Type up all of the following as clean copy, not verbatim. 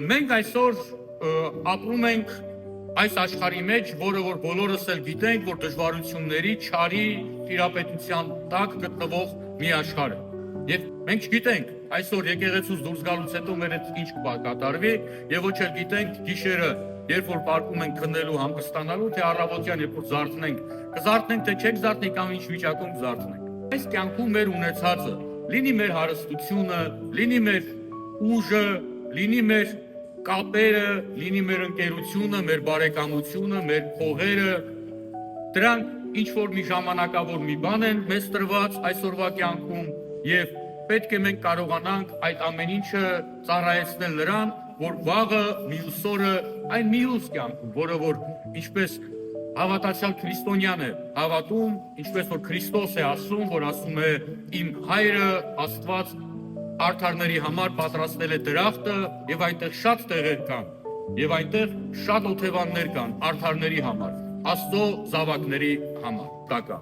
Մենք այսօր ապրում ենք այս աշխարհի մեջ, որը որ բոլորս էլ գիտենք, որ դժվարությունների, չարի, տիրապետության տակ գտնվող մի աշխարհ է։ Եվ մենք չգիտենք այսօր եկեղեցուց դուրս գալուց հետո մեր հետ ինչ կկատարվի, եւ ոչ էլ գիտենք գիշերը, երբ որ պարկում ենք քննելու, հանգստանալու, թե առավոտյան երբ որ զարթնենք, կզարթնենք թե չենք զարթնի կամ ինչ վիճակում կզարթնենք։ Այս կյանքում մեր ունեցածը, լինի մեր հարստությունը, լինի մեր ուժը, լինի մեր կապերը, լինի մեր ընկերությունը, մեր բարեկամությունը, մեր փողերը, դրանք ինչ որ մի ժամանակավոր մի բան են մեզ տրված այսօրվա կյանքում եւ պետք է մենք կարողանանք այդ ամեն ինչը ծառայեցնել նրան, որ վաղը մյուս օրը այն մյուս կյանքում, որը որ ինչպես հավատացյալ քրիստոնյան է հավատում, ինչպես որ Քրիստոս է ասում, որ ասում է իմ հայրը Աստված արդարների համար պատրաստել է դրախտը եւ այնտեղ շատ տեղեր կան եւ այնտեղ շատ օթևաններ կան արդարների համար, Աստծո զավակների համար տակա։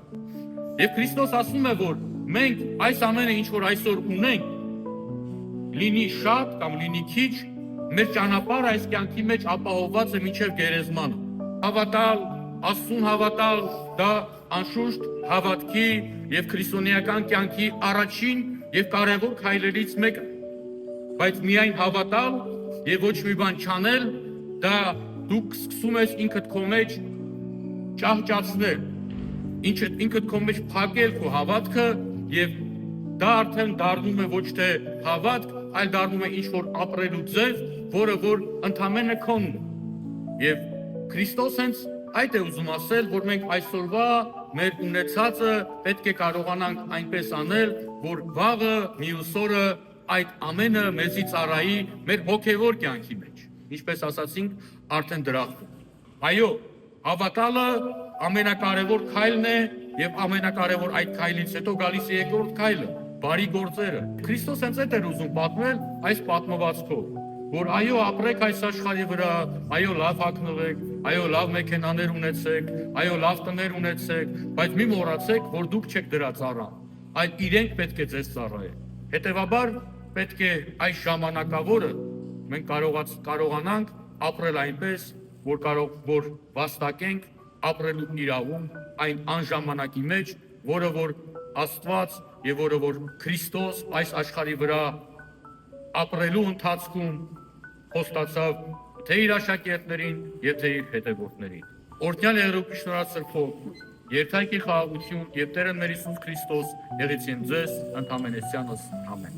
Եվ Քրիստոս ասում է, որ մենք այս ամենը ինչ որ այսօր ունենք, լինի շատ կամ լինի քիչ, մեր ճանապարհը այս կյանքի մեջ ապահովված է մինչև գերեզմանը։ Հավատալ, Աստծուն հավատալ, դա անշուշտ հավատքի եւ քրիստոնեական կյանքի առաջին եւ կարևոր քայլերից մեկը, բայց միայն հավատալ եւ ոչ մի բան չանել, դա դուք սկսում ես ինքդ քո մեջ ճահճացնել, ինքդ քո մեջ փակել քո հավատքը եւ դա արդեն դառնում է ոչ թե հավատք, այլ դառնում է ինչ որ ապրելու ձև, որը որ ընդամենը քոնն է։ Եվ Քրիստոս հենց այդ է ուզում ասել, որ մենք այսօրվա մեր ունեցածը պետք է կարողանանք այնպես անել, որ վաղը մյուս օրը այդ ամենը մեզի ծառայի մեր հոգևոր կյանքի մեջ, ինչպես ասացինք, արդեն դրախտում։ Այո, հավատալը ամենակարևոր քայլն է եւ ամենակարևոր այդ քայլից հետո գալիս է երկրորդ քայլը՝ բարի գործերը։ Քրիստոս հենց այդ էր ուզում պատմել այս պատմվածքով, որ այո, ապրեք այս աշխարհի վրա, այո, լավ հագնվեք, այո, լավ մեքենաներ ունեցեք, այո, լավ տներ ունեցեք, բայց մի մոռացեք, որ դուք չեք դրա ծառան, այլ իրենք պետք է ձեզ ծառայեն։ Հետևաբար պետք է այս ժամանակավորը մենք կարողանանք ապրել այնպես, որ վաստակենք ապրելու իրավունք այն անժամանակի մեջ, որը որ Աստված եւ որը որ Քրիստոս այս աշխարհի վրա ապրելու ընթացքում խոստացավ թե իր աշակերտներին եւ թե իր հետևորդներին։ Օրհնյալ Եղրուկի շնորհացրփող, երթայքի խաղաղություն եւ Տերը մեր Հիսուս Քրիստոս եղեցին ձեզ ընդհանրեսյանս ամեն։